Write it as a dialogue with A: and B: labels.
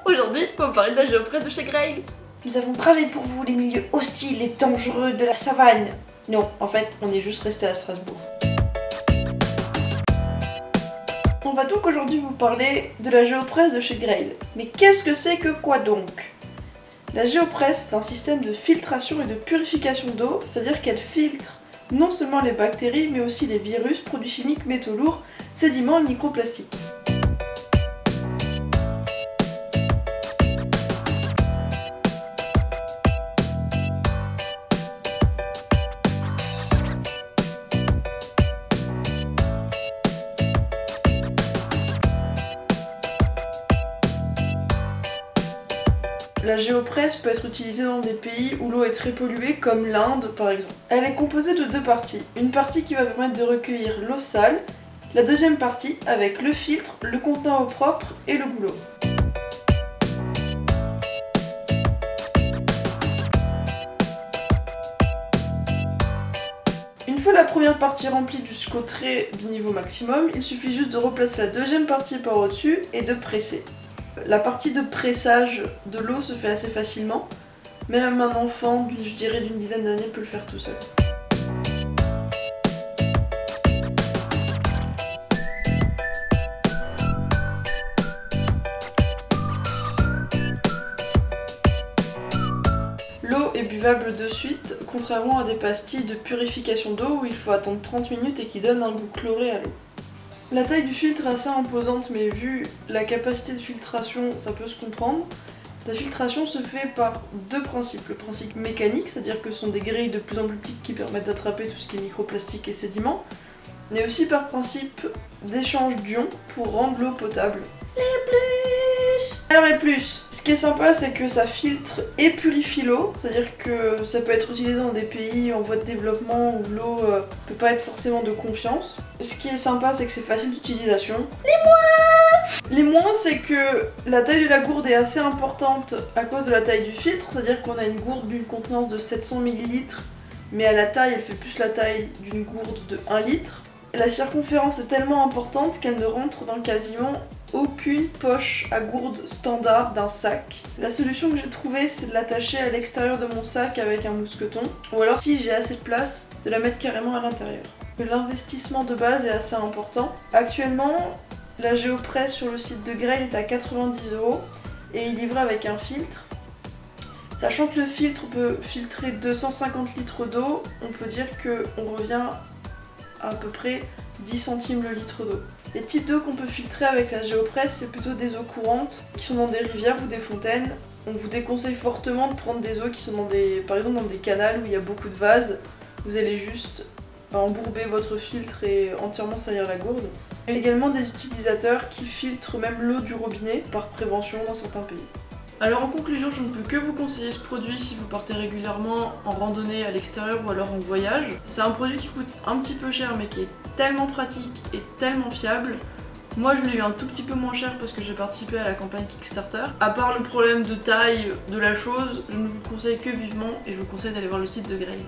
A: Aujourd'hui, on va parler de la géopresse de chez Grail.
B: Nous avons bravé pour vous les milieux hostiles et dangereux de la savane. Non, en fait, on est juste resté à Strasbourg. On va donc aujourd'hui vous parler de la géopresse de chez Grail. Mais qu'est-ce que c'est que quoi donc? La géopresse est un système de filtration et de purification d'eau, c'est-à-dire qu'elle filtre non seulement les bactéries, mais aussi les virus, produits chimiques, métaux lourds, sédiments et microplastiques. La géopresse peut être utilisée dans des pays où l'eau est très polluée, comme l'Inde par exemple. Elle est composée de deux parties. Une partie qui va permettre de recueillir l'eau sale, la deuxième partie avec le filtre, le contenant eau propre et le goulot. Une fois la première partie remplie jusqu'au trait du niveau maximum, il suffit juste de replacer la deuxième partie par au-dessus et de presser. La partie de pressage de l'eau se fait assez facilement, même un enfant, je dirais d'une dizaine d'années, peut le faire tout seul. L'eau est buvable de suite, contrairement à des pastilles de purification d'eau où il faut attendre 30 minutes et qui donnent un goût chloré à l'eau. La taille du filtre est assez imposante, mais vu la capacité de filtration, ça peut se comprendre. La filtration se fait par deux principes. Le principe mécanique, c'est-à-dire que ce sont des grilles de plus en plus petites qui permettent d'attraper tout ce qui est microplastique et sédiments, mais aussi par principe d'échange d'ions pour rendre l'eau potable. Les plus! Alors les plus! Ce qui est sympa, c'est que ça filtre et purifie l'eau, c'est-à-dire que ça peut être utilisé dans des pays en voie de développement où l'eau peut pas être forcément de confiance. Ce qui est sympa, c'est que c'est facile d'utilisation. Les moins, c'est que la taille de la gourde est assez importante à cause de la taille du filtre, c'est-à-dire qu'on a une gourde d'une contenance de 700 ml, mais à la taille, elle fait plus la taille d'une gourde de 1 litre. La circonférence est tellement importante qu'elle ne rentre dans quasiment aucune poche à gourde standard d'un sac. La solution que j'ai trouvée, c'est de l'attacher à l'extérieur de mon sac avec un mousqueton, ou alors si j'ai assez de place, de la mettre carrément à l'intérieur. L'investissement de base est assez important. Actuellement, la géopresse sur le site de Grail est à 90 € et est livrée avec un filtre. Sachant que le filtre peut filtrer 250 litres d'eau, on peut dire qu'on revient à peu près 10 centimes le litre d'eau. Les types d'eau qu'on peut filtrer avec la géopresse, c'est plutôt des eaux courantes qui sont dans des rivières ou des fontaines. On vous déconseille fortement de prendre des eaux qui sont par exemple dans des canals où il y a beaucoup de vases. Vous allez juste embourber votre filtre et entièrement salir la gourde. Il y a également des utilisateurs qui filtrent même l'eau du robinet par prévention dans certains pays. Alors en conclusion, je ne peux que vous conseiller ce produit si vous partez régulièrement en randonnée à l'extérieur ou alors en voyage. C'est un produit qui coûte un petit peu cher mais qui est tellement pratique et tellement fiable. Moi je l'ai eu un tout petit peu moins cher parce que j'ai participé à la campagne Kickstarter. À part le problème de taille de la chose, je ne vous le conseille que vivement et je vous conseille d'aller voir le site de Grail.